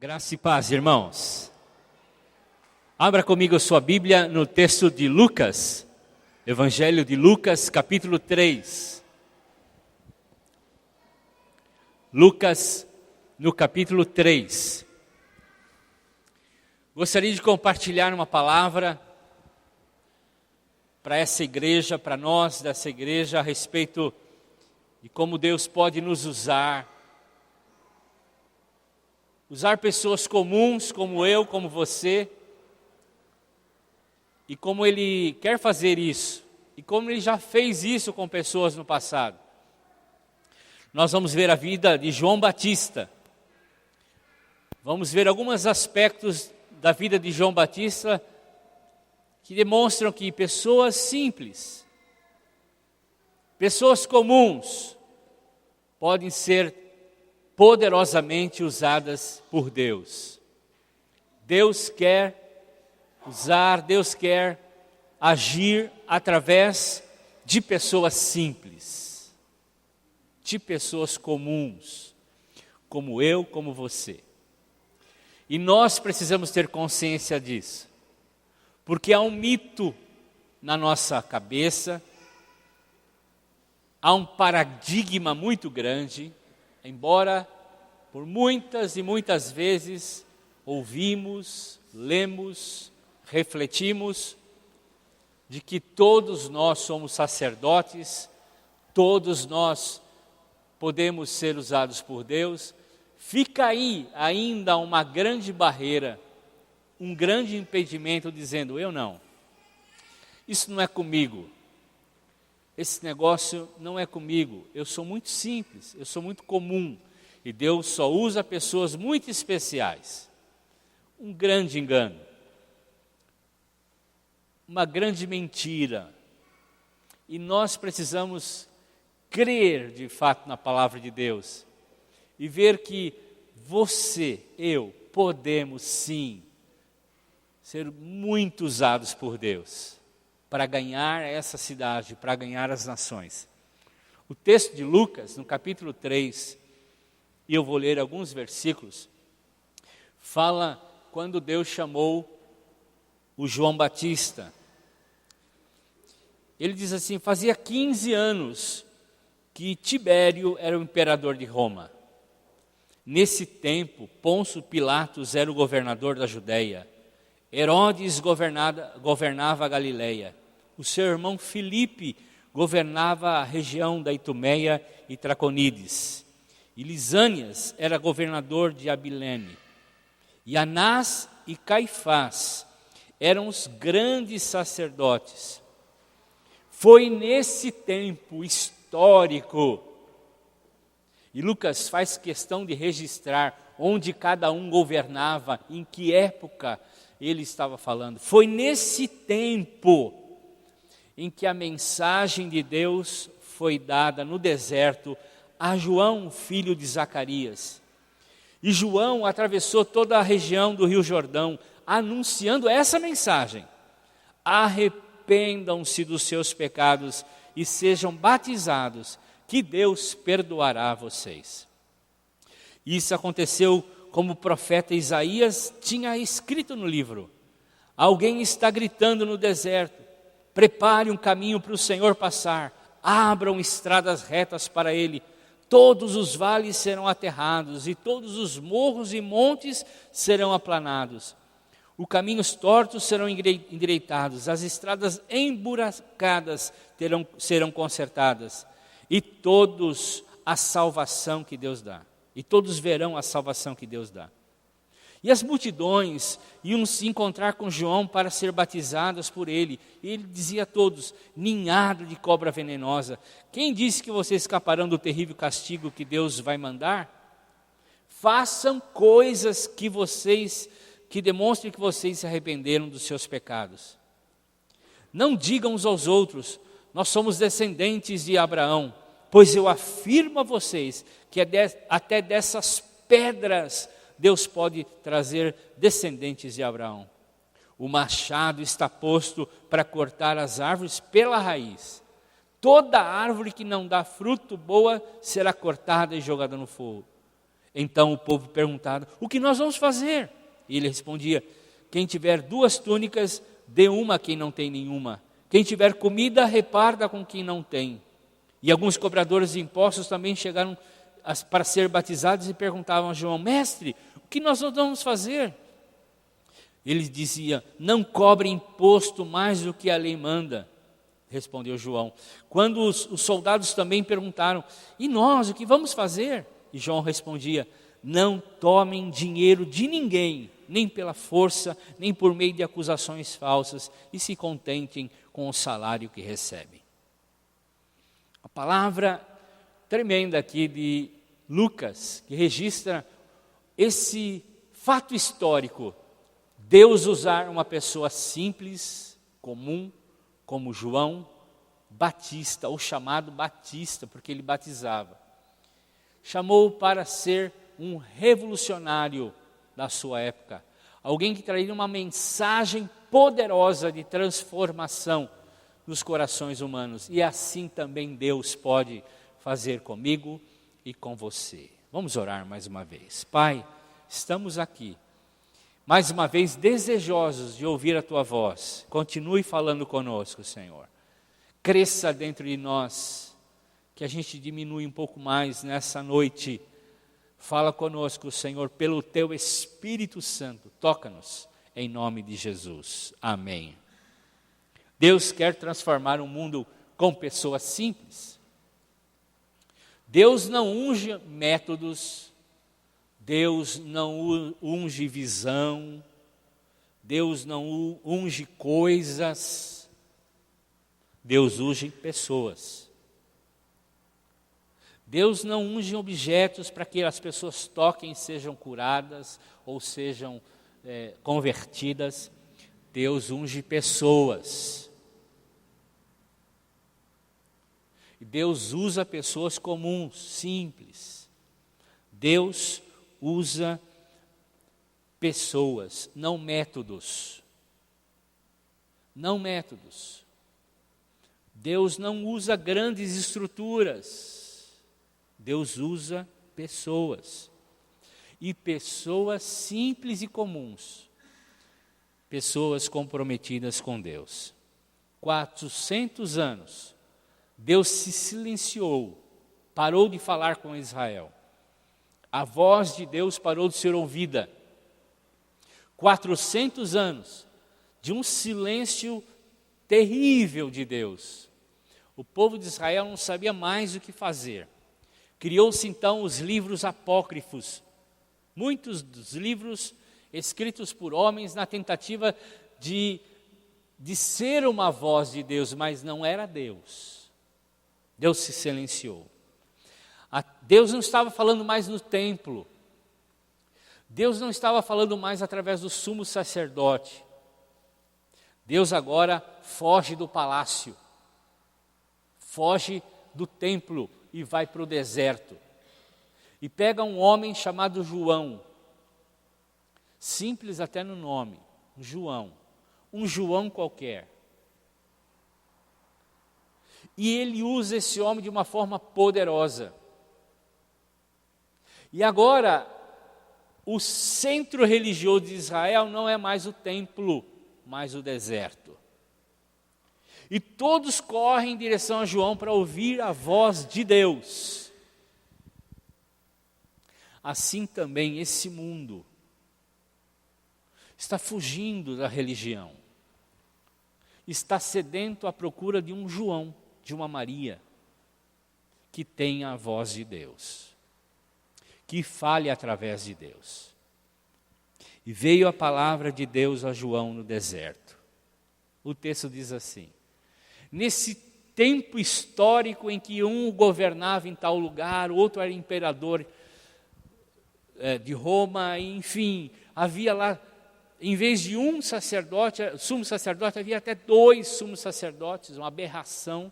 Graça e paz, irmãos. Abra comigo a sua Bíblia no texto de Lucas, Evangelho de Lucas, capítulo 3. Lucas, no capítulo 3. Gostaria de compartilhar uma palavra para essa igreja, para nós dessa igreja, a respeito de como Deus pode nos usar pessoas comuns como eu, como você, e como Ele quer fazer isso, e como Ele já fez isso com pessoas no passado. Nós vamos ver a vida de João Batista, vamos ver alguns aspectos da vida de João Batista que demonstram que pessoas simples, pessoas comuns, podem ser poderosamente usadas por Deus. Deus quer usar, Deus quer agir através de pessoas simples, de pessoas comuns, como eu, como você. E nós precisamos ter consciência disso, porque há um mito na nossa cabeça, há um paradigma muito grande. Embora por muitas e muitas vezes ouvimos, lemos, refletimos de que todos nós somos sacerdotes, todos nós podemos ser usados por Deus, fica aí ainda uma grande barreira, um grande impedimento dizendo, eu não, isso não é comigo. Esse negócio não é comigo, eu sou muito simples, eu sou muito comum, e Deus só usa pessoas muito especiais. Um grande engano, uma grande mentira, e nós precisamos crer de fato na palavra de Deus, e ver que você, eu, podemos sim, ser muito usados por Deus, para ganhar essa cidade, para ganhar as nações. O texto de Lucas, no capítulo 3, e eu vou ler alguns versículos, fala quando Deus chamou o João Batista. Ele diz assim, fazia 15 anos que Tibério era o imperador de Roma. Nesse tempo, Pôncio Pilatos era o governador da Judéia. Herodes governava a Galileia. O seu irmão Filipe governava a região da Itumeia e Traconides. E Lisânias era governador de Abilene. E Anás e Caifás eram os grandes sacerdotes. Foi nesse tempo histórico, e Lucas faz questão de registrar onde cada um governava, em que época ele estava falando. Foi nesse tempo em que a mensagem de Deus foi dada no deserto a João, filho de Zacarias. E João atravessou toda a região do Rio Jordão, anunciando essa mensagem. Arrependam-se dos seus pecados e sejam batizados, que Deus perdoará vocês. Isso aconteceu como o profeta Isaías tinha escrito no livro. Alguém está gritando no deserto, prepare um caminho para o Senhor passar, abram estradas retas para Ele, todos os vales serão aterrados e todos os morros e montes serão aplanados. Os caminhos tortos serão endireitados, as estradas emburacadas serão consertadas, e todos a salvação que Deus dá. E todos verão a salvação que Deus dá. E as multidões iam se encontrar com João para ser batizadas por ele. E ele dizia a todos, ninhado de cobra venenosa, quem disse que vocês escaparão do terrível castigo que Deus vai mandar? Façam coisas que demonstrem que vocês se arrependeram dos seus pecados. Não digam uns aos outros, nós somos descendentes de Abraão, pois eu afirmo a vocês que até dessas pedras Deus pode trazer descendentes de Abraão. O machado está posto para cortar as árvores pela raiz. Toda árvore que não dá fruto boa será cortada e jogada no fogo. Então o povo perguntava: o que nós vamos fazer? E ele respondia: quem tiver 2 túnicas, dê uma a quem não tem nenhuma. Quem tiver comida, reparta com quem não tem. E alguns cobradores de impostos também chegaram para ser batizados e perguntavam a João: mestre, o que nós vamos fazer? Ele dizia: não cobre imposto mais do que a lei manda. Respondeu João. Quando os soldados também perguntaram: e nós, o que vamos fazer? E João respondia: não tomem dinheiro de ninguém, nem pela força, nem por meio de acusações falsas, e se contentem com o salário que recebem. A palavra tremenda aqui de Lucas, que registra esse fato histórico, Deus usar uma pessoa simples, comum, como João Batista, ou chamado Batista, porque ele batizava. Chamou para ser um revolucionário da sua época, alguém que traria uma mensagem poderosa de transformação nos corações humanos. E assim também Deus pode fazer comigo e com você. Vamos orar mais uma vez. Pai, estamos aqui, mais uma vez desejosos de ouvir a Tua voz. Continue falando conosco, Senhor. Cresça dentro de nós, que a gente diminui um pouco mais nessa noite. Fala conosco, Senhor, pelo Teu Espírito Santo. Toca-nos, em nome de Jesus. Amém. Deus quer transformar o mundo com pessoas simples. Deus não unge métodos, Deus não unge visão, Deus não unge coisas, Deus unge pessoas. Deus não unge objetos para que as pessoas toquem e sejam curadas ou sejam convertidas. Deus unge pessoas. E Deus usa pessoas comuns, simples. Deus usa pessoas, não métodos. Não métodos. Deus não usa grandes estruturas. Deus usa pessoas. E pessoas simples e comuns. Pessoas comprometidas com Deus. 400 anos, Deus se silenciou, parou de falar com Israel. A voz de Deus parou de ser ouvida. 400 anos de um silêncio terrível de Deus. O povo de Israel não sabia mais o que fazer. Criou-se então os livros apócrifos, muitos dos livros escritos por homens na tentativa de ser uma voz de Deus, mas não era Deus. Deus se silenciou. Deus não estava falando mais no templo. Deus não estava falando mais através do sumo sacerdote. Deus agora foge do palácio, foge do templo e vai para o deserto. E pega um homem chamado João, simples até no nome, João, um João qualquer. E ele usa esse homem de uma forma poderosa. E agora, o centro religioso de Israel não é mais o templo, mas o deserto. E todos correm em direção a João para ouvir a voz de Deus. Assim também esse mundo está fugindo da religião. Está sedento à procura de um João, de uma Maria, que tenha a voz de Deus, que fale através de Deus. E veio a palavra de Deus a João no deserto. O texto diz assim: nesse tempo histórico em que um governava em tal lugar, o outro era imperador de Roma, enfim, havia lá, em vez de um sacerdote, sumo sacerdote, havia até 2 sumos sacerdotes, uma aberração.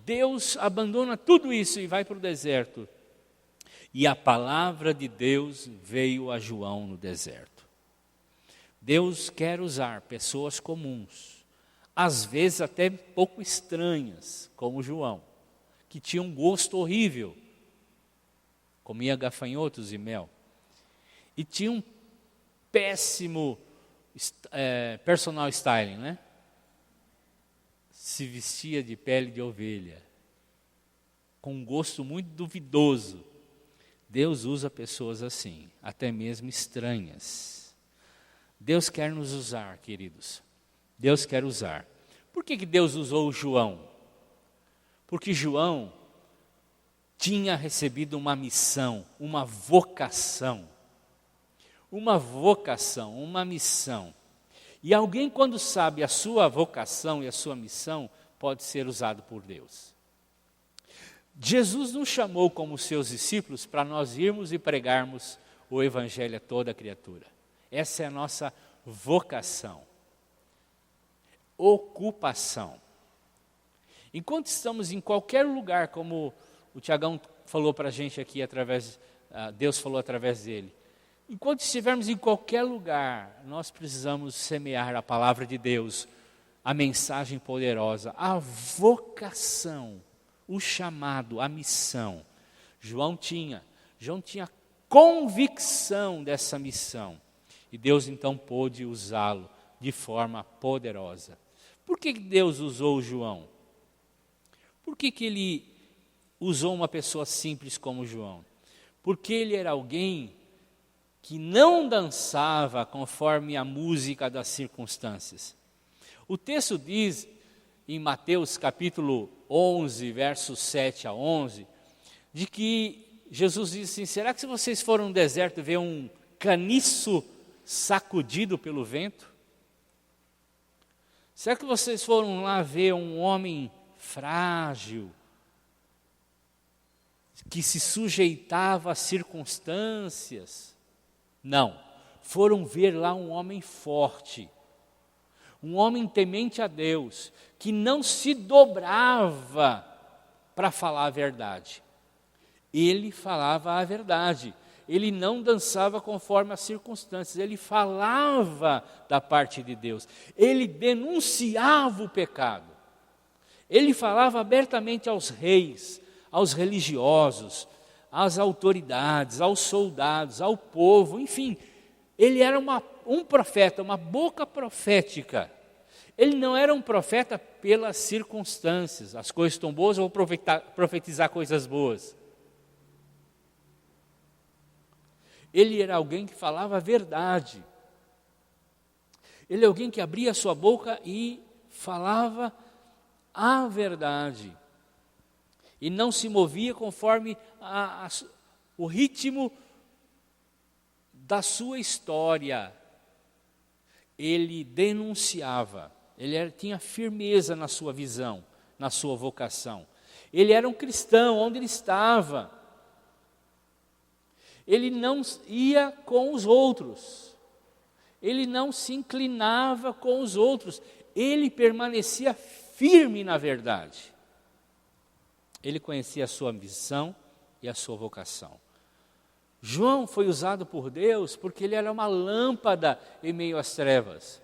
Deus abandona tudo isso e vai para o deserto. E a palavra de Deus veio a João no deserto. Deus quer usar pessoas comuns, às vezes até pouco estranhas, como João, que tinha um gosto horrível, comia gafanhotos e mel. E tinha um péssimo personal styling, né? Se vestia de pele de ovelha, com um gosto muito duvidoso. Deus usa pessoas assim, até mesmo estranhas. Deus quer nos usar, queridos. Deus quer usar. Por que Deus usou João? Porque João tinha recebido uma missão, uma vocação. Uma vocação, uma missão. E alguém, quando sabe a sua vocação e a sua missão, pode ser usado por Deus. Jesus nos chamou como seus discípulos para nós irmos e pregarmos o Evangelho a toda criatura. Essa é a nossa vocação. Ocupação. Enquanto estamos em qualquer lugar, como o Tiagão falou para a gente aqui, Deus falou através dele, enquanto estivermos em qualquer lugar, nós precisamos semear a palavra de Deus, a mensagem poderosa, a vocação, o chamado, a missão. João tinha convicção dessa missão. E Deus então pôde usá-lo de forma poderosa. Por que Deus usou João? Por que ele usou uma pessoa simples como João? Porque ele era alguém que não dançava conforme a música das circunstâncias. O texto diz, em Mateus capítulo 11, versos 7 a 11, de que Jesus disse assim, será que se vocês forem no deserto ver um caniço sacudido pelo vento? Será que vocês foram lá ver um homem frágil, que se sujeitava às circunstâncias? Não, foram ver lá um homem forte, um homem temente a Deus, que não se dobrava para falar a verdade. Ele falava a verdade, ele não dançava conforme as circunstâncias, ele falava da parte de Deus, ele denunciava o pecado, ele falava abertamente aos reis, aos religiosos, às autoridades, aos soldados, ao povo, enfim, ele era um profeta, uma boca profética. Ele não era um profeta pelas circunstâncias, as coisas estão boas, eu vou profetizar coisas boas. Ele era alguém que falava a verdade. Ele é alguém que abria a sua boca e falava a verdade. E não se movia conforme o ritmo da sua história. Ele denunciava, tinha firmeza na sua visão, na sua vocação. Ele era um cristão, onde ele estava. Ele não ia com os outros, ele não se inclinava com os outros, ele permanecia firme na verdade. Ele conhecia a sua missão e a sua vocação. João foi usado por Deus porque ele era uma lâmpada em meio às trevas.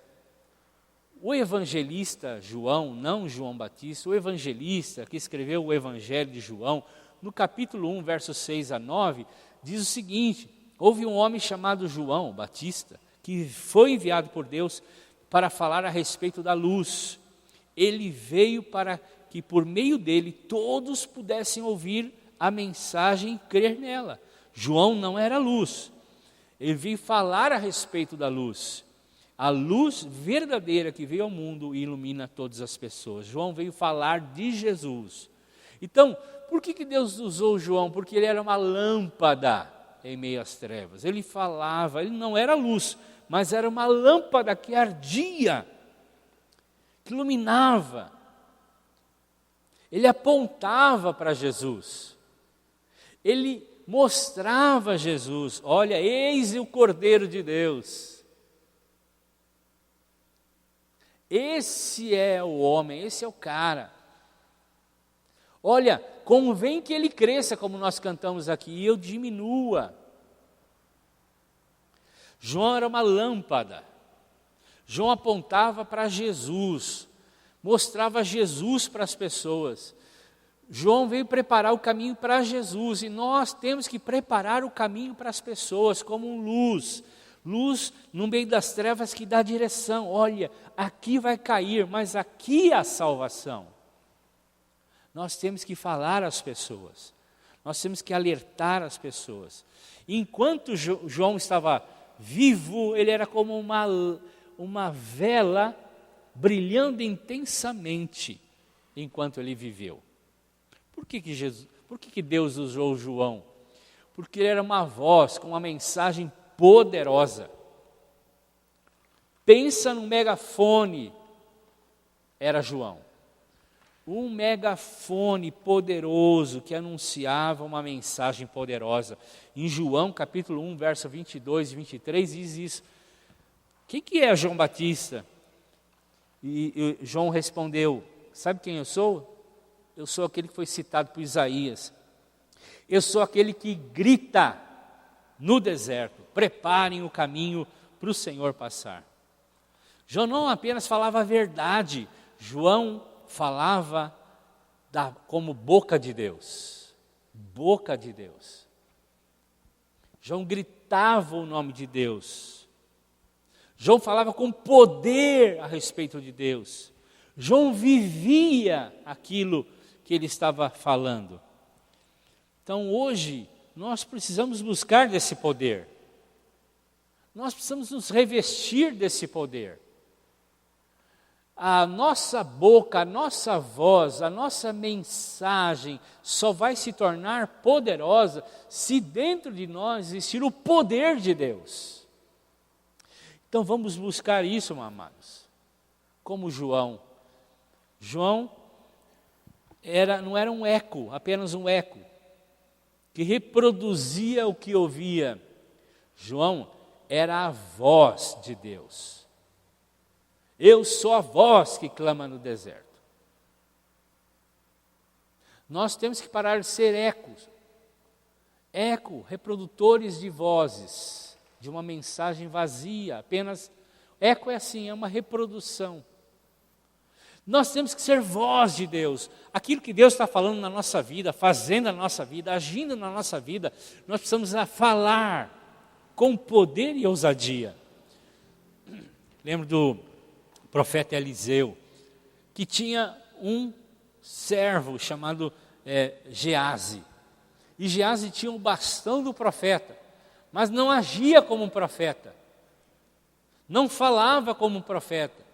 O evangelista João, não João Batista, o evangelista que escreveu o Evangelho de João, no capítulo 1, versos 6 a 9, diz o seguinte: houve um homem chamado João Batista, que foi enviado por Deus para falar a respeito da luz. Ele veio para que por meio dele todos pudessem ouvir a mensagem e crer nela. João não era luz, ele veio falar a respeito da luz, a luz verdadeira que veio ao mundo e ilumina todas as pessoas. João veio falar de Jesus. Então, por que Deus usou João? Porque ele era uma lâmpada em meio às trevas. Ele falava, ele não era luz, mas era uma lâmpada que ardia, que iluminava. Ele apontava para Jesus. Ele mostrava Jesus. Olha, eis o Cordeiro de Deus. Esse é o homem, esse é o cara. Olha, convém que ele cresça, como nós cantamos aqui, e eu diminua. João era uma lâmpada. João apontava para Jesus, mostrava Jesus para as pessoas. João veio preparar o caminho para Jesus, e nós temos que preparar o caminho para as pessoas como luz. Luz no meio das trevas que dá direção. Olha, aqui vai cair, mas aqui há salvação. Nós temos que falar às pessoas. Nós temos que alertar as pessoas. Enquanto João estava vivo, ele era como uma vela brilhando intensamente enquanto ele viveu. Por que Deus usou João? Porque ele era uma voz com uma mensagem poderosa. Pensa num megafone, era João. Um megafone poderoso que anunciava uma mensagem poderosa. Em João capítulo 1, verso 22 e 23 diz isso. Quem que é João Batista? E João respondeu, sabe quem eu sou? Eu sou aquele que foi citado por Isaías. Eu sou aquele que grita no deserto, preparem o caminho para o Senhor passar. João não apenas falava a verdade, João falava como boca de Deus. Boca de Deus. João gritava o nome de Deus. João falava com poder a respeito de Deus. João vivia aquilo que ele estava falando. Então hoje nós precisamos buscar desse poder. Nós precisamos nos revestir desse poder. A nossa boca, a nossa voz, a nossa mensagem só vai se tornar poderosa se dentro de nós existir o poder de Deus. Então vamos buscar isso, meus amados. Como João. João não era um eco, apenas um eco, que reproduzia o que ouvia. João era a voz de Deus. Eu sou a voz que clama no deserto. Nós temos que parar de ser ecos. Reprodutores de vozes, de uma mensagem vazia, apenas, eco é assim, é uma reprodução. Nós temos que ser voz de Deus. Aquilo que Deus está falando na nossa vida, fazendo na nossa vida, agindo na nossa vida, nós precisamos falar com poder e ousadia. Lembro do profeta Eliseu, que tinha um servo chamado Geazi. E Geazi tinha o bastão do profeta, mas não agia como um profeta. Não falava como um profeta.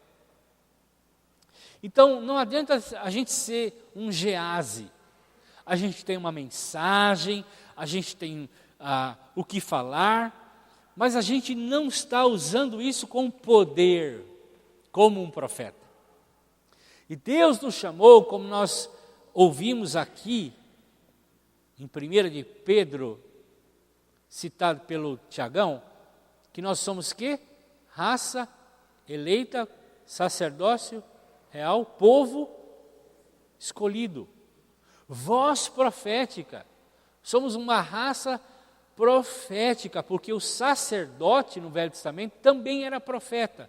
Então, não adianta a gente ser um Geazi. A gente tem uma mensagem, a gente tem o que falar, mas a gente não está usando isso com poder, como um profeta. E Deus nos chamou, como nós ouvimos aqui, em 1 de Pedro, citado pelo Tiagão, que nós somos quê? Raça eleita, sacerdócio real, povo escolhido, voz profética. Somos uma raça profética, porque o sacerdote no Velho Testamento também era profeta.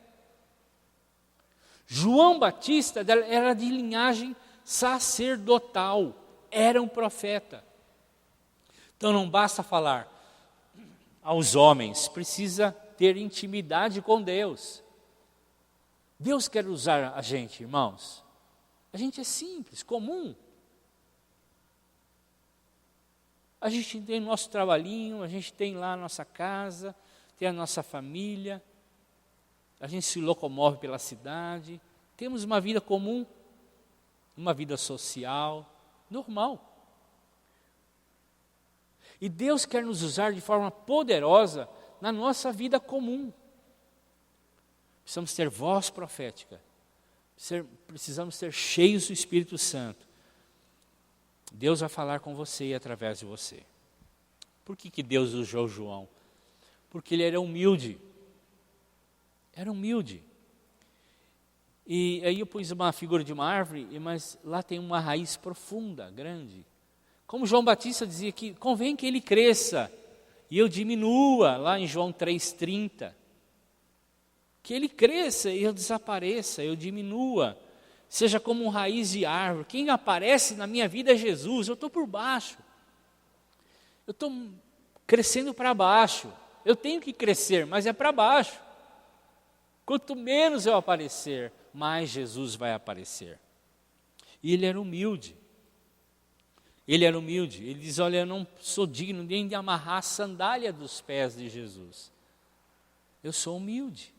João Batista era de linhagem sacerdotal, era um profeta. Então não basta falar aos homens, precisa ter intimidade com Deus. Deus quer usar a gente, irmãos. A gente é simples, comum. A gente tem o nosso trabalhinho, a gente tem lá a nossa casa, tem a nossa família, a gente se locomove pela cidade, temos uma vida comum, uma vida social, normal. E Deus quer nos usar de forma poderosa na nossa vida comum. Precisamos ter voz profética, precisamos ser cheios do Espírito Santo. Deus vai falar com você e através de você. Por que Deus usou João? Porque ele era humilde. Era humilde. E aí eu pus uma figura de uma árvore, mas lá tem uma raiz profunda, grande. Como João Batista dizia que convém que ele cresça e eu diminua, lá em João 3,30. Que ele cresça e eu desapareça, eu diminua. seja como uma raiz de árvore. Quem aparece na minha vida é Jesus, eu estou por baixo. Eu estou crescendo para baixo. Eu tenho que crescer, mas é para baixo. Quanto menos eu aparecer, mais Jesus vai aparecer. E ele era humilde. Ele era humilde. Ele diz, olha, eu não sou digno nem de amarrar a sandália dos pés de Jesus. Eu sou humilde.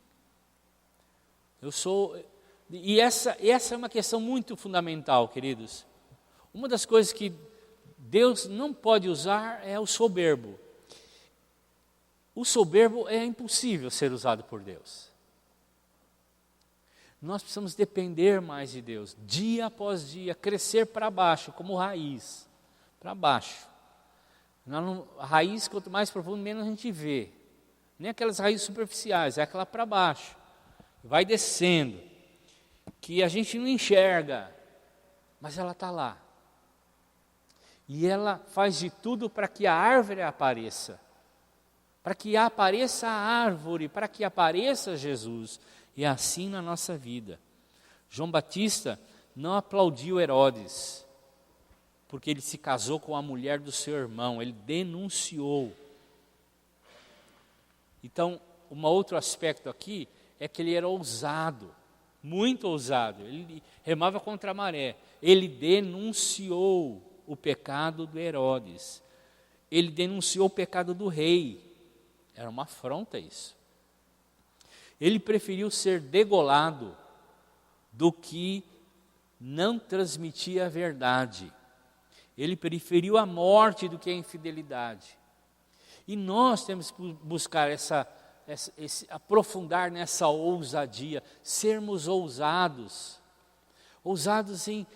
E essa é uma questão muito fundamental, queridos. Uma das coisas que Deus não pode usar é o soberbo. O soberbo é impossível ser usado por Deus. Nós precisamos depender mais de Deus, dia após dia, crescer para baixo, como raiz, para baixo. A raiz, quanto mais profundo, menos a gente vê. Nem aquelas raízes superficiais, é aquela para baixo. Vai descendo, que a gente não enxerga, mas ela está lá. E ela faz de tudo para que a árvore apareça. Para que apareça a árvore, para que apareça Jesus. E é assim na nossa vida. João Batista não aplaudiu Herodes, porque ele se casou com a mulher do seu irmão, ele denunciou. Então, um outro aspecto aqui é que ele era ousado, muito ousado, ele remava contra a maré, ele denunciou o pecado do Herodes, ele denunciou o pecado do rei, era uma afronta isso. Ele preferiu ser degolado do que não transmitir a verdade. Ele preferiu a morte do que a infidelidade. E nós temos que buscar aprofundar nessa ousadia, sermos ousados em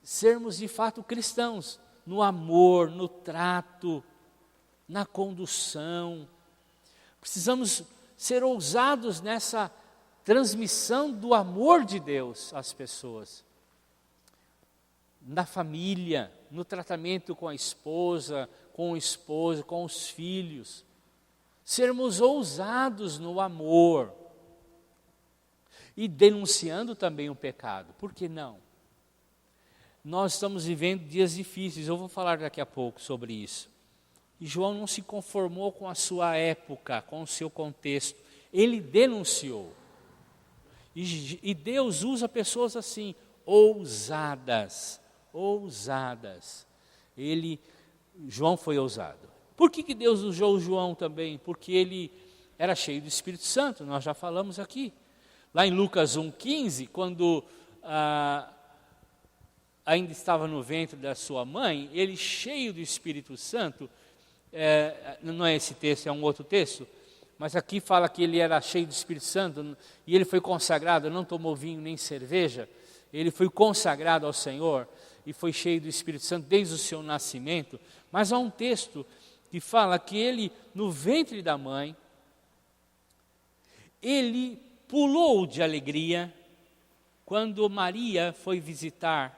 sermos de fato cristãos, no amor, no trato, na condução. Precisamos ser ousados nessa transmissão do amor de Deus às pessoas. Na família, no tratamento com a esposa, com o esposo, com os filhos. Sermos ousados no amor. E denunciando também o pecado. Por que não? Nós estamos vivendo dias difíceis, eu vou falar daqui a pouco sobre isso. E João não se conformou com a sua época, com o seu contexto. Ele denunciou. E Deus usa pessoas assim, ousadas. João foi ousado. Por que Deus usou João também? Porque ele era cheio do Espírito Santo, nós já falamos aqui. Lá em Lucas 1,15, quando ainda estava no ventre da sua mãe, ele cheio do Espírito Santo, não é esse texto, é um outro texto, mas aqui fala que ele era cheio do Espírito Santo, e ele foi consagrado, não tomou vinho nem cerveja, ele foi consagrado ao Senhor, e foi cheio do Espírito Santo desde o seu nascimento. Mas há um texto que fala que ele, no ventre da mãe, ele pulou de alegria, quando Maria foi visitar,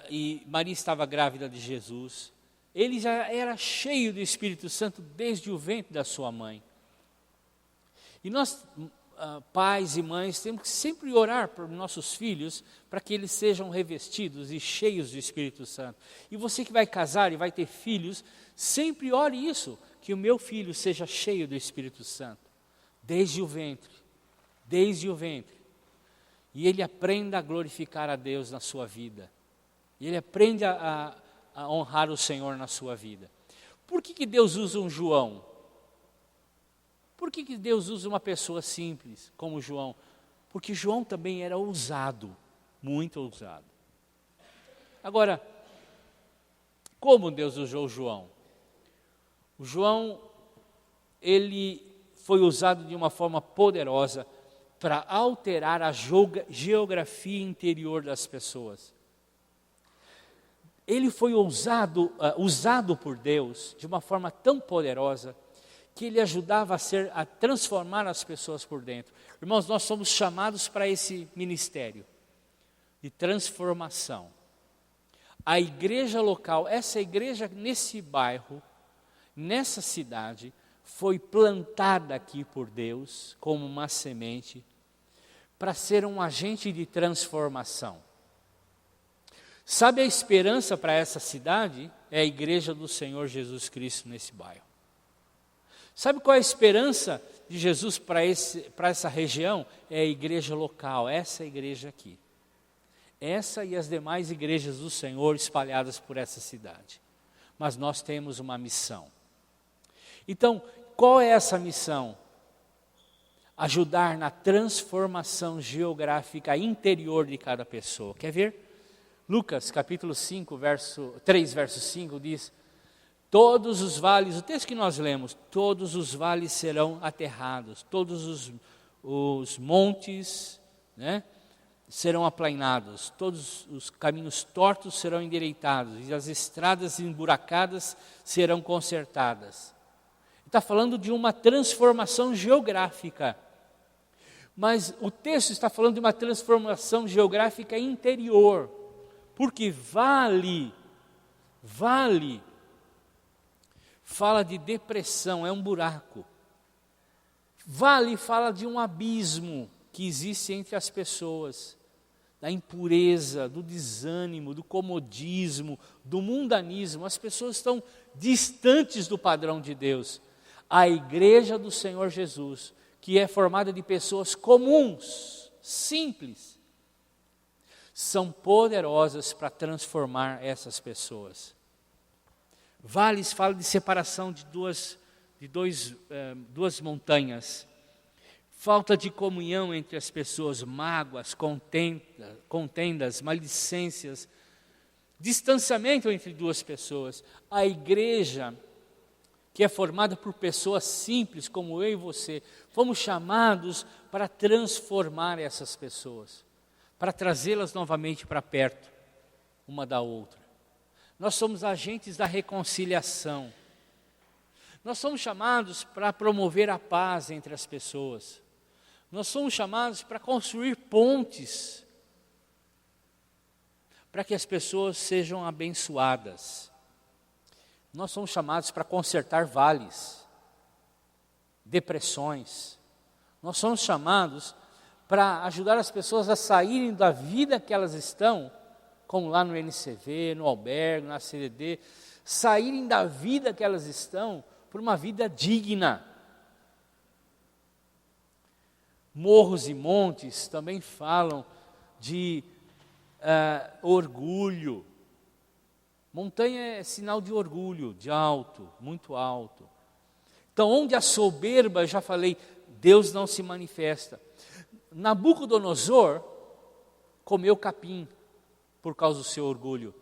e Maria estava grávida de Jesus. Ele já era cheio do Espírito Santo desde o ventre da sua mãe. E nós, pais e mães, temos que sempre orar por nossos filhos, para que eles sejam revestidos e cheios do Espírito Santo. E você que vai casar e vai ter filhos, sempre ore isso, que o meu filho seja cheio do Espírito Santo, desde o ventre. E ele aprenda a glorificar a Deus na sua vida. E ele aprende a honrar o Senhor na sua vida. Por que Deus usa um João? Por que Deus usa uma pessoa simples como João? Porque João também era ousado, muito ousado. Agora, como Deus usou João? O João, ele foi usado de uma forma poderosa para alterar a geografia interior das pessoas. Ele foi usado por Deus de uma forma tão poderosa que ele ajudava a transformar as pessoas por dentro. Irmãos, nós somos chamados para esse ministério de transformação. A igreja local, essa igreja nesse bairro, nessa cidade, foi plantada aqui por Deus como uma semente para ser um agente de transformação. Sabe a esperança para essa cidade? É a igreja do Senhor Jesus Cristo nesse bairro. Sabe qual é a esperança de Jesus para essa região? É a igreja local, essa igreja aqui. Essa e as demais igrejas do Senhor espalhadas por essa cidade. Mas nós temos uma missão. Então, qual é essa missão? Ajudar na transformação geográfica interior de cada pessoa. Quer ver? Lucas capítulo 5, 3, verso 5 diz: todos os vales, o texto que nós lemos, todos os vales serão aterrados, todos os montes, né, serão aplainados, todos os caminhos tortos serão endireitados, e as estradas emburacadas serão consertadas. Está falando de uma transformação geográfica, mas o texto está falando de uma transformação geográfica interior, porque vale, fala de depressão, é um buraco. Vale fala de um abismo que existe entre as pessoas, da impureza, do desânimo, do comodismo, do mundanismo. As pessoas estão distantes do padrão de Deus. A igreja do Senhor Jesus, que é formada de pessoas comuns, simples, são poderosas para transformar essas pessoas. Vales fala de separação de duas montanhas. Falta de comunhão entre as pessoas, mágoas, contendas, maledicências, distanciamento entre duas pessoas. A igreja, que é formada por pessoas simples como eu e você, fomos chamados para transformar essas pessoas, para trazê-las novamente para perto, uma da outra. Nós somos agentes da reconciliação. Nós somos chamados para promover a paz entre as pessoas. Nós somos chamados para construir pontes, para que as pessoas sejam abençoadas. Nós somos chamados para consertar vales, depressões. Nós somos chamados para ajudar as pessoas a saírem da vida que elas estão, como lá no NCV, no albergue, na CDD, saírem da vida que elas estão por uma vida digna. Morros e montes também falam de orgulho. Montanha é sinal de orgulho, de alto, muito alto. Então, onde há soberba, eu já falei, Deus não se manifesta. Nabucodonosor comeu capim por causa do seu orgulho.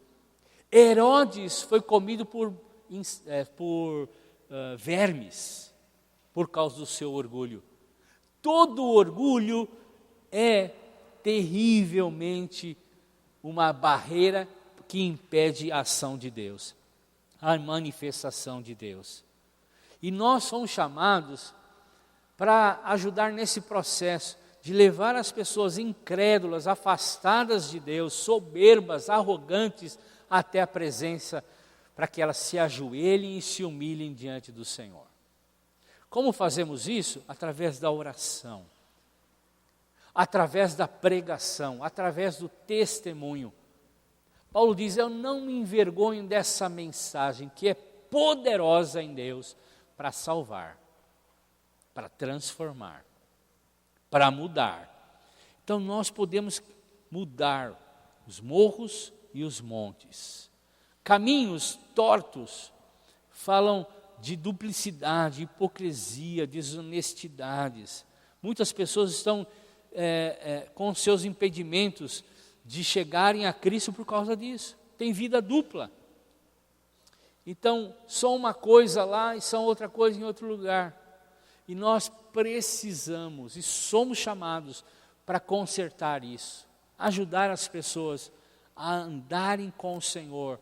Herodes foi comido por vermes por causa do seu orgulho. Todo orgulho é terrivelmente uma barreira que impede a ação de Deus, a manifestação de Deus. E nós somos chamados para ajudar nesse processo de levar as pessoas incrédulas, afastadas de Deus, soberbas, arrogantes, até a presença, para que elas se ajoelhem e se humilhem diante do Senhor. Como fazemos isso? Através da oração, através da pregação, através do testemunho. Paulo diz: eu não me envergonho dessa mensagem que é poderosa em Deus para salvar, para transformar, para mudar. Então nós podemos mudar os morros e os montes. Caminhos tortos falam de duplicidade, hipocrisia, desonestidades. Muitas pessoas estão com seus impedimentos de chegarem a Cristo por causa disso. Tem vida dupla. Então, só uma coisa lá e são outra coisa em outro lugar. E nós precisamos e somos chamados para consertar isso, ajudar as pessoas a andarem com o Senhor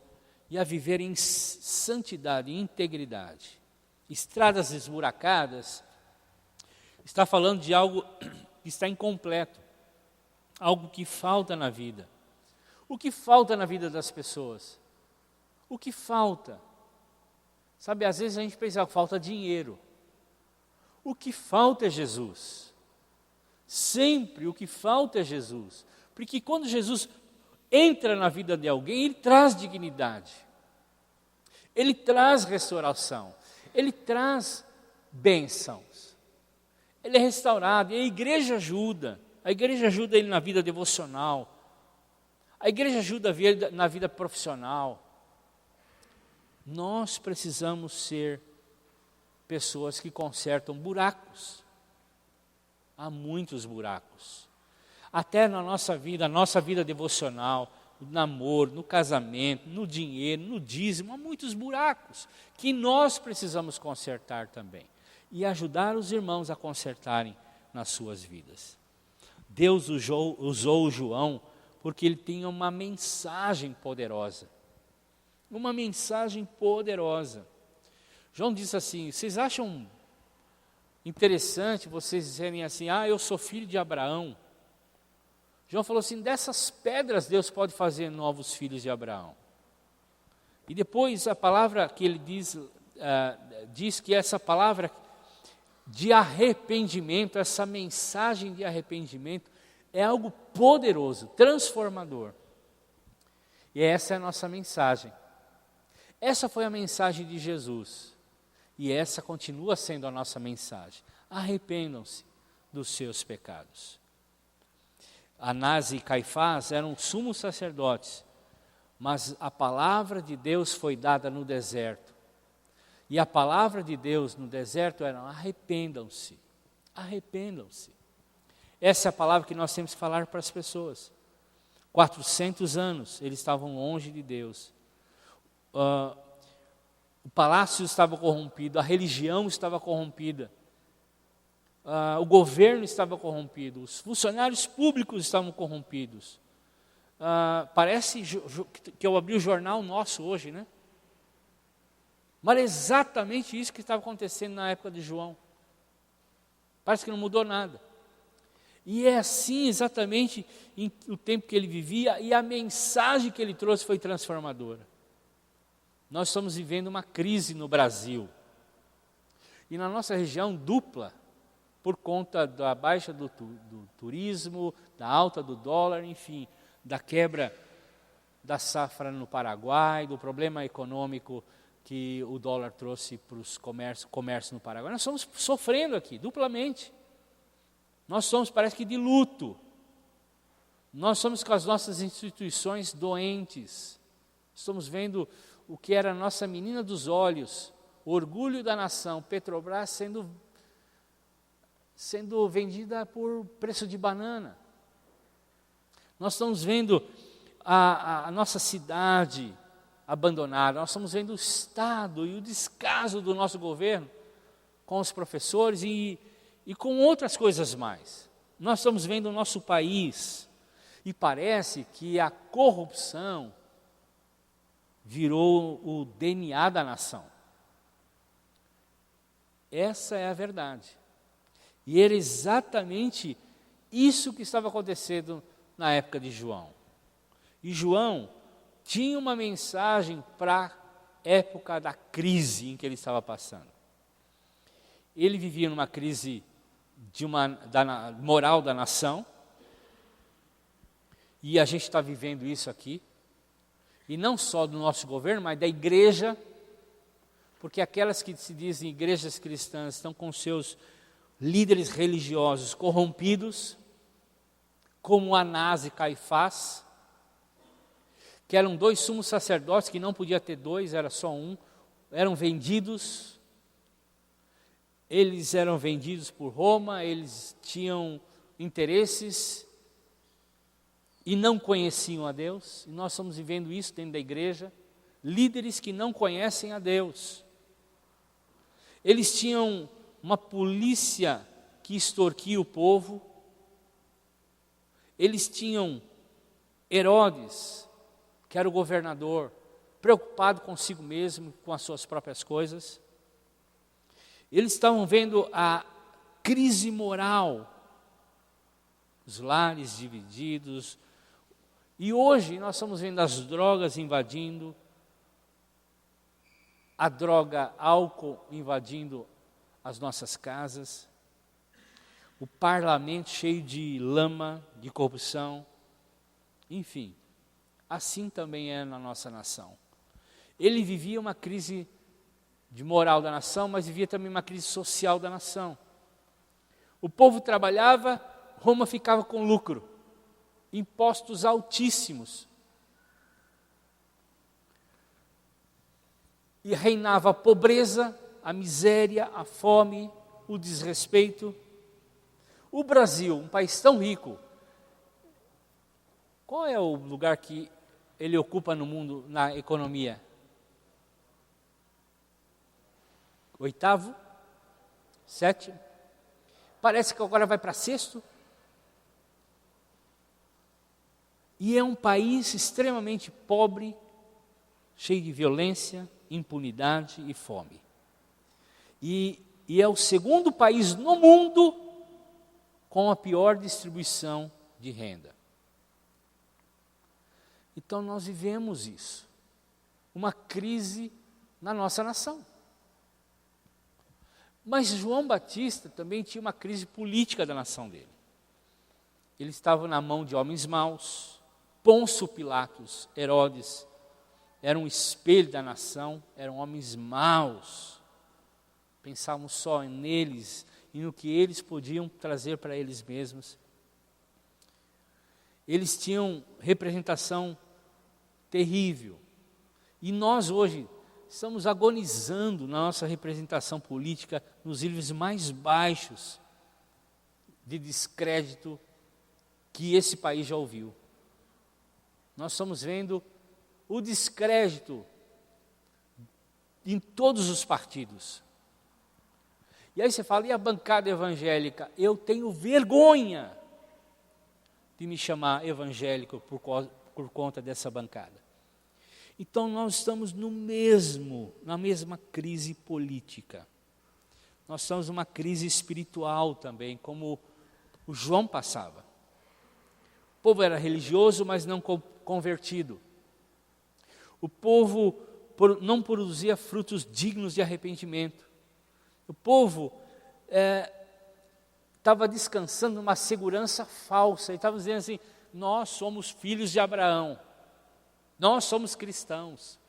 e a viverem em santidade e integridade. Estradas esburacadas está falando de algo que está incompleto, algo que falta na vida. O que falta na vida das pessoas? O que falta? Sabe, às vezes a gente pensa que falta dinheiro. O que falta é Jesus. Sempre o que falta é Jesus. Porque quando Jesus entra na vida de alguém, ele traz dignidade. Ele traz restauração. Ele traz bênçãos. Ele é restaurado e a igreja ajuda. A igreja ajuda ele na vida devocional. A igreja ajuda na vida profissional. Nós precisamos ser pessoas que consertam buracos. Há muitos buracos. Até na nossa vida devocional, no namoro, no casamento, no dinheiro, no dízimo, há muitos buracos que nós precisamos consertar também. E ajudar os irmãos a consertarem nas suas vidas. Deus usou o João porque ele tinha uma mensagem poderosa. Uma mensagem poderosa. João disse assim, vocês acham interessante vocês dizerem assim, eu sou filho de Abraão. João falou assim, dessas pedras Deus pode fazer novos filhos de Abraão. E depois a palavra que ele diz que essa palavra de arrependimento, essa mensagem de arrependimento é algo poderoso, transformador. E essa é a nossa mensagem. Essa foi a mensagem de Jesus. E essa continua sendo a nossa mensagem. Arrependam-se dos seus pecados. Anás e Caifás eram sumos sacerdotes, mas a palavra de Deus foi dada no deserto. E a palavra de Deus no deserto era arrependam-se, arrependam-se. Essa é a palavra que nós temos que falar para as pessoas. 400 anos eles estavam longe de Deus. O palácio estava corrompido, a religião estava corrompida, o governo estava corrompido, os funcionários públicos estavam corrompidos. Parece que eu abri o jornal nosso hoje, né? Mas é exatamente isso que estava acontecendo na época de João. Parece que não mudou nada. E é assim exatamente o tempo que ele vivia, e a mensagem que ele trouxe foi transformadora. Nós estamos vivendo uma crise no Brasil. E na nossa região dupla, por conta da baixa do turismo, da alta do dólar, enfim, da quebra da safra no Paraguai, do problema econômico que o dólar trouxe para os comércio no Paraguai. Nós estamos sofrendo aqui, duplamente. Nós somos, parece que, de luto. Nós somos com as nossas instituições doentes. Estamos vendo o que era a nossa menina dos olhos, o orgulho da nação, Petrobras sendo vendida por preço de banana. Nós estamos vendo a nossa cidade abandonada, nós estamos vendo o estado e o descaso do nosso governo com os professores e com outras coisas mais. Nós estamos vendo o nosso país e parece que a corrupção virou o DNA da nação. Essa é a verdade. E era exatamente isso que estava acontecendo na época de João. E João tinha uma mensagem para a época da crise em que ele estava passando. Ele vivia numa crise da moral da nação, e a gente está vivendo isso aqui, e não só do nosso governo, mas da igreja, porque aquelas que se dizem igrejas cristãs estão com seus líderes religiosos corrompidos, como Anás e Caifás, que eram dois sumos sacerdotes, que não podia ter dois, era só um, eram vendidos. Eles eram vendidos por Roma, eles tinham interesses e não conheciam a Deus. E nós estamos vivendo isso dentro da igreja, líderes que não conhecem a Deus. Eles tinham uma polícia que extorquia o povo. Eles tinham Herodes, que era o governador, preocupado consigo mesmo, com as suas próprias coisas. Eles estavam vendo a crise moral, os lares divididos, e hoje nós estamos vendo as drogas invadindo, a droga álcool invadindo as nossas casas, o parlamento cheio de lama, de corrupção, enfim, assim também é na nossa nação. Ele vivia uma crise de moral da nação, mas vivia também uma crise social da nação. O povo trabalhava, Roma ficava com lucro, impostos altíssimos. E reinava a pobreza, a miséria, a fome, o desrespeito. O Brasil, um país tão rico, qual é o lugar que ele ocupa no mundo, na economia? 8º? 7º? Parece que agora vai para 6º. E é um país extremamente pobre, cheio de violência, impunidade e fome. E é o 2º país no mundo com a pior distribuição de renda. Então nós vivemos isso, uma crise na nossa nação. Mas João Batista também tinha uma crise política da nação dele. Ele estava na mão de homens maus. Pôncio Pilatos, Herodes, era um espelho da nação, eram homens maus. Pensavam só neles e no que eles podiam trazer para eles mesmos. Eles tinham representação terrível. E nós hoje estamos agonizando na nossa representação política nos níveis mais baixos de descrédito que esse país já ouviu. Nós estamos vendo o descrédito em todos os partidos. E aí você fala, e a bancada evangélica? Eu tenho vergonha de me chamar evangélico por conta dessa bancada. Então nós estamos na mesma crise política. Nós estamos numa crise espiritual também, como o João passava. O povo era religioso, mas não convertido. O povo não produzia frutos dignos de arrependimento. O povo estava descansando numa segurança falsa. E estava dizendo assim, nós somos filhos de Abraão. Nós somos cristãos.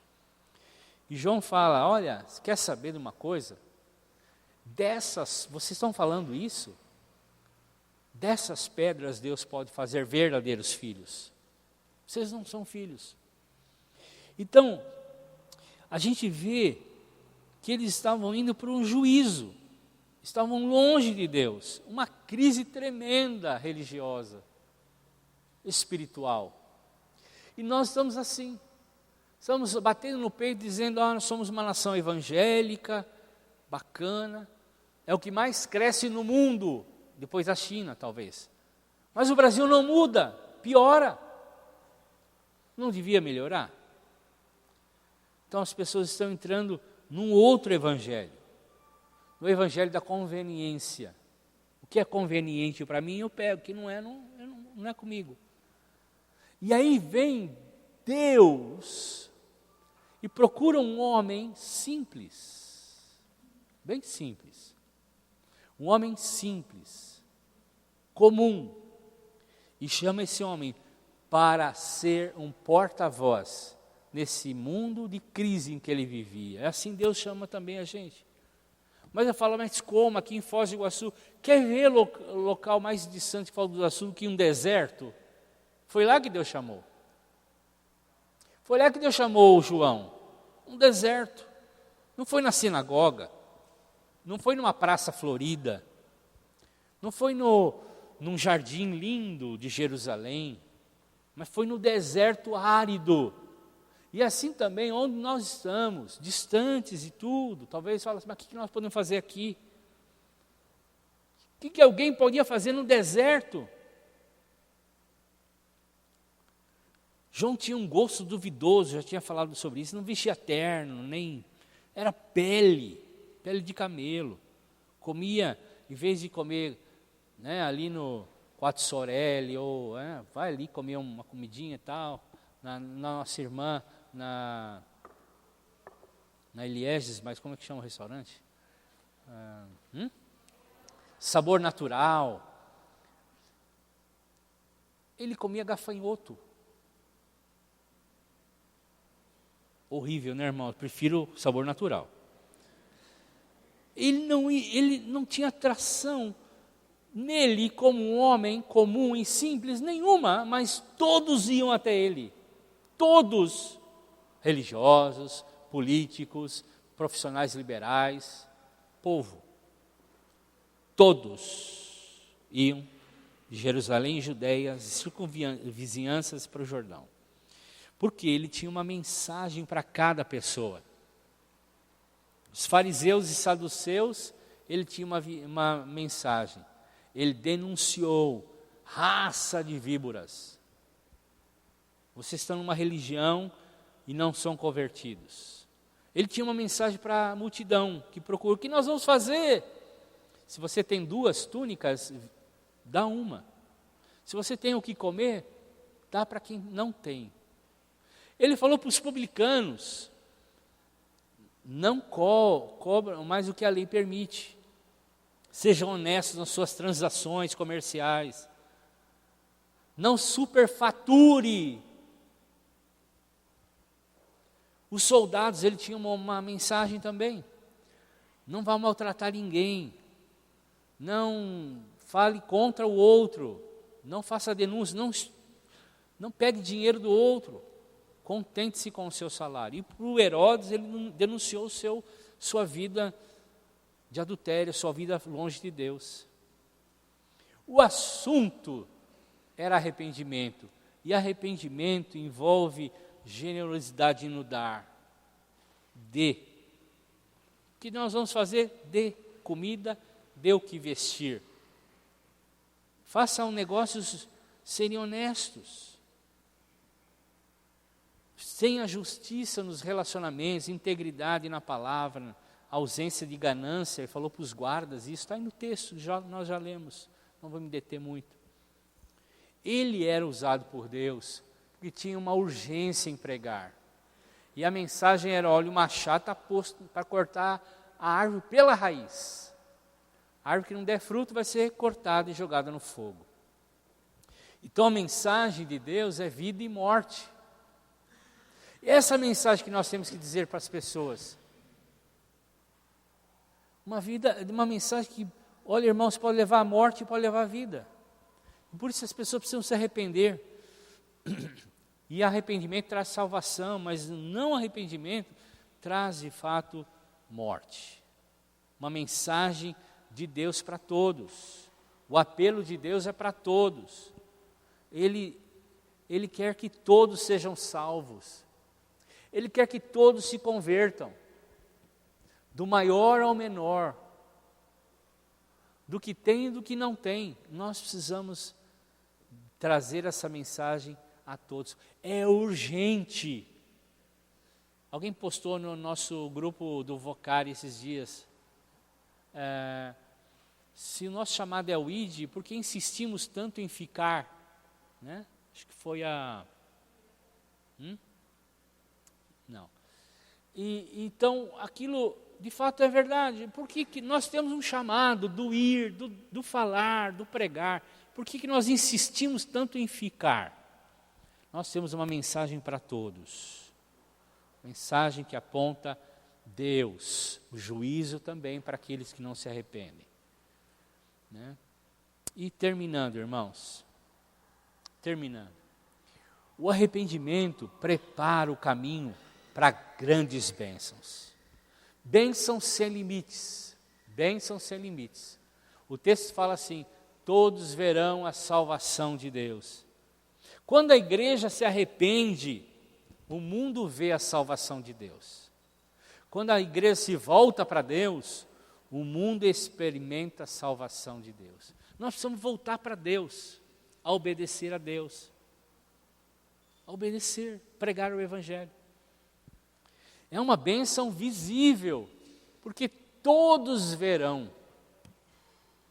E João fala, olha, você quer saber de uma coisa? Vocês estão falando isso? Dessas pedras Deus pode fazer verdadeiros filhos. Vocês não são filhos. Então, a gente vê que eles estavam indo para um juízo. Estavam longe de Deus. Uma crise tremenda religiosa, espiritual. E nós estamos assim, estamos batendo no peito dizendo, nós somos uma nação evangélica, bacana, é o que mais cresce no mundo, depois da China talvez. Mas o Brasil não muda, piora. Não devia melhorar? Então as pessoas estão entrando num outro evangelho, no evangelho da conveniência. O que é conveniente para mim eu pego, o que não é, não é comigo. E aí vem Deus e procura um homem simples, bem simples, um homem simples, comum, e chama esse homem para ser um porta-voz nesse mundo de crise em que ele vivia. É assim Deus chama também a gente. Mas eu falo, mas como aqui em Foz do Iguaçu? Quer ver o local mais distante de Foz do Iguaçu do que um deserto? Foi lá que Deus chamou. Foi lá que Deus chamou o João. Um deserto. Não foi na sinagoga. Não foi numa praça florida. Não foi num jardim lindo de Jerusalém. Mas foi no deserto árido. E assim também, onde nós estamos, distantes e tudo. Talvez fale assim, mas o que nós podemos fazer aqui? O que alguém podia fazer no deserto? João tinha um gosto duvidoso, já tinha falado sobre isso, não vestia terno, nem... Era pele de camelo. Comia, em vez de comer ali no Quattro Sorelle, ou vai ali comer uma comidinha e tal, na nossa irmã, na Ilieges, mas como é que chama o restaurante? sabor natural. Ele comia gafanhoto. Horrível, né, irmão? Eu prefiro sabor natural. Ele não tinha atração nele como um homem comum e simples, nenhuma, mas todos iam até ele. Todos, religiosos, políticos, profissionais liberais, povo. Todos iam de Jerusalém e Judéia, circunvizinhanças para o Jordão. Porque ele tinha uma mensagem para cada pessoa. Os fariseus e saduceus, ele tinha uma mensagem. Ele denunciou: raça de víboras. Vocês estão numa religião e não são convertidos. Ele tinha uma mensagem para a multidão que procura: o que nós vamos fazer? Se você tem 2 túnicas, dá uma. Se você tem o que comer, dá para quem não tem. Ele falou para os publicanos: não cobram mais do que a lei permite. Sejam honestos nas suas transações comerciais. Não superfature. Os soldados, ele tinha uma mensagem também: não vá maltratar ninguém. Não fale contra o outro. Não faça denúncia. Não pegue dinheiro do outro. Contente-se com o seu salário. E para o Herodes, ele denunciou sua vida de adultério, sua vida longe de Deus. O assunto era arrependimento. E arrependimento envolve generosidade no dar. Dê. O que nós vamos fazer? Dê comida, dê o que vestir. Façam negócios, serem honestos. Tenha justiça nos relacionamentos, integridade na palavra, ausência de ganância. Ele falou para os guardas, isso está aí no texto, nós já lemos, não vou me deter muito. Ele era usado por Deus, porque tinha uma urgência em pregar. E a mensagem era: olha, o machado está posto para cortar a árvore pela raiz. A árvore que não der fruto vai ser cortada e jogada no fogo. Então a mensagem de Deus é vida e morte. E essa mensagem que nós temos que dizer para as pessoas. Uma mensagem que, olha, irmãos, pode levar à morte e pode levar à vida. E por isso as pessoas precisam se arrepender. E arrependimento traz salvação, mas não arrependimento traz de fato morte. Uma mensagem de Deus para todos. O apelo de Deus é para todos. Ele quer que todos sejam salvos. Ele quer que todos se convertam, do maior ao menor, do que tem e do que não tem. Nós precisamos trazer essa mensagem a todos. É urgente. Alguém postou no nosso grupo do Vocari esses dias. Se o nosso chamado é o ID, por que insistimos tanto em ficar? Né? Acho que foi a... Não. Então, aquilo de fato é verdade. Por que nós temos um chamado do ir, do falar, do pregar? Por que nós insistimos tanto em ficar? Nós temos uma mensagem para todos. Mensagem que aponta Deus, o juízo também para aqueles que não se arrependem. Né? E terminando, irmãos. O arrependimento prepara o caminho para grandes bênçãos. Bênçãos sem limites. Bênçãos sem limites. O texto fala assim: todos verão a salvação de Deus. Quando a igreja se arrepende, o mundo vê a salvação de Deus. Quando a igreja se volta para Deus, o mundo experimenta a salvação de Deus. Nós precisamos voltar para Deus, a obedecer a Deus. A obedecer, pregar o Evangelho. É uma bênção visível, porque todos verão.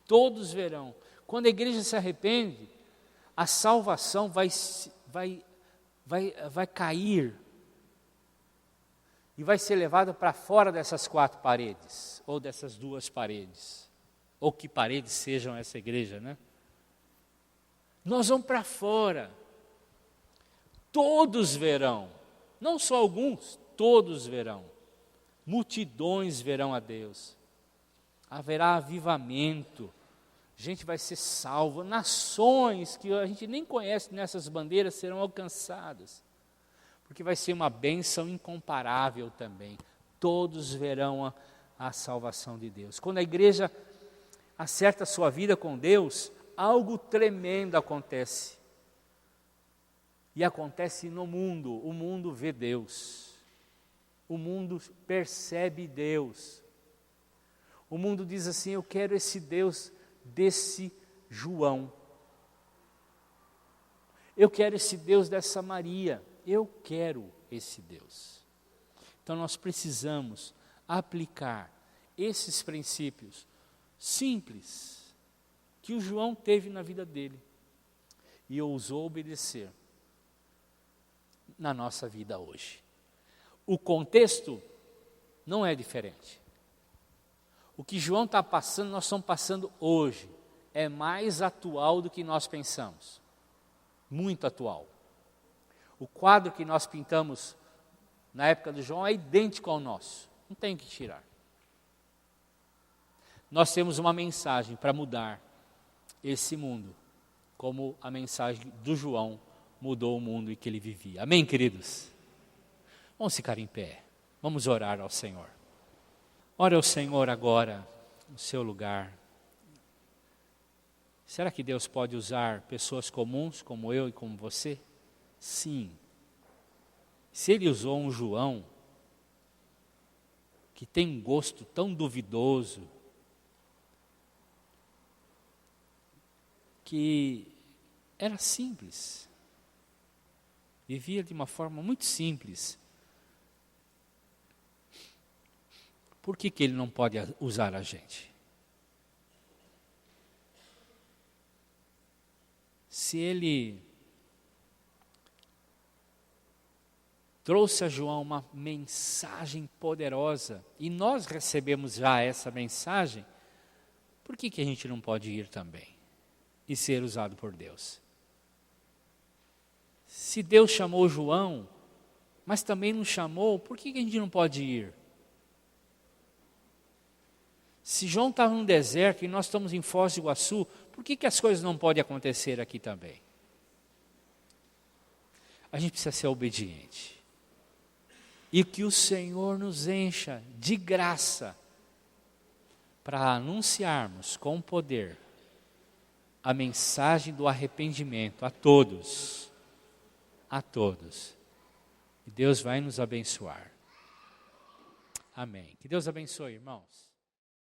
Todos verão. Quando a igreja se arrepende, a salvação vai cair e vai ser levada para fora dessas 4 paredes, ou dessas 2 paredes. ou que paredes sejam essa igreja, né? Nós vamos para fora. Todos verão, não só alguns, todos verão. Multidões verão a Deus. Haverá avivamento. Gente vai ser salva. Nações que a gente nem conhece nessas bandeiras serão alcançadas. Porque vai ser uma bênção incomparável também. Todos verão a salvação de Deus. Quando a igreja acerta a sua vida com Deus, algo tremendo acontece. E acontece no mundo. O mundo vê Deus. O mundo percebe Deus. O mundo diz assim: eu quero esse Deus desse João. Eu quero esse Deus dessa Maria. Eu quero esse Deus. Então nós precisamos aplicar esses princípios simples que o João teve na vida dele e ousou obedecer na nossa vida hoje. O contexto não é diferente. O que João está passando, nós estamos passando hoje. É mais atual do que nós pensamos. Muito atual. O quadro que nós pintamos na época do João é idêntico ao nosso. Não tem que tirar. Nós temos uma mensagem para mudar esse mundo, como a mensagem do João mudou o mundo em que ele vivia. Amém, queridos? Vamos ficar em pé. Vamos orar ao Senhor. Ore ao Senhor agora, no seu lugar. Será que Deus pode usar pessoas comuns, como eu e como você? Sim. Se Ele usou um João, que tem um gosto tão duvidoso, que era simples, vivia de uma forma muito simples, por que Ele não pode usar a gente? Se Ele trouxe a João uma mensagem poderosa, e nós recebemos já essa mensagem, por que a gente não pode ir também e ser usado por Deus? Se Deus chamou João, mas também nos chamou, por que a gente não pode ir? Se João estava no deserto e nós estamos em Foz do Iguaçu, por que as coisas não podem acontecer aqui também? A gente precisa ser obediente. E que o Senhor nos encha de graça para anunciarmos com poder a mensagem do arrependimento a todos. A todos. E Deus vai nos abençoar. Amém. Que Deus abençoe, irmãos.